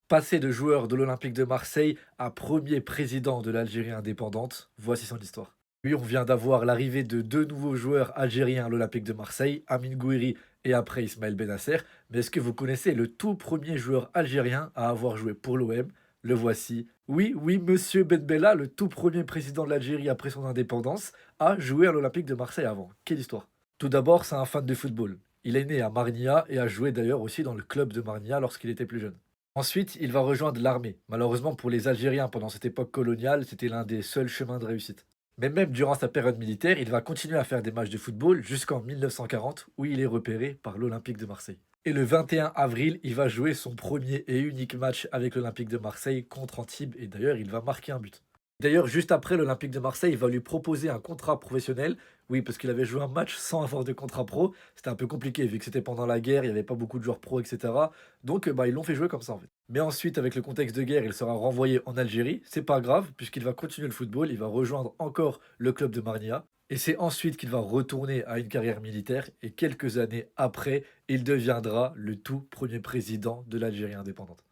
Passé de joueur de l'Olympique de Marseille à premier président de l'Algérie indépendante, voici son histoire. Lui, on vient d'avoir l'arrivée de deux nouveaux joueurs algériens à l'Olympique de Marseille, Amine Gouiri et après Ismaël Benasser. Mais est-ce que vous connaissez le tout premier joueur algérien à avoir joué pour l'OM? Le voici. Oui, oui, monsieur Ben Bella, le tout premier président de l'Algérie après son indépendance, a joué à l'Olympique de Marseille avant. Quelle histoire! Tout d'abord, c'est un fan de football. Il est né à Marnia et a joué d'ailleurs aussi dans le club de Marnia lorsqu'il était plus jeune. Ensuite, il va rejoindre l'armée. Malheureusement pour les Algériens pendant cette époque coloniale, c'était l'un des seuls chemins de réussite. Mais même durant sa période militaire, il va continuer à faire des matchs de football jusqu'en 1940 où il est repéré par l'Olympique de Marseille. Et le 21 avril, il va jouer son premier et unique match avec l'Olympique de Marseille contre Antibes et d'ailleurs il va marquer un but. D'ailleurs, juste après, l'Olympique de Marseille va lui proposer un contrat professionnel. Oui, parce qu'il avait joué un match sans avoir de contrat pro. C'était un peu compliqué vu que c'était pendant la guerre, il n'y avait pas beaucoup de joueurs pro, etc. Donc, ils l'ont fait jouer comme ça en fait. Mais ensuite, avec le contexte de guerre, il sera renvoyé en Algérie. C'est pas grave, puisqu'il va continuer le football, il va rejoindre encore le club de Marnia. Et c'est ensuite qu'il va retourner à une carrière militaire. Et quelques années après, il deviendra le tout premier président de l'Algérie indépendante.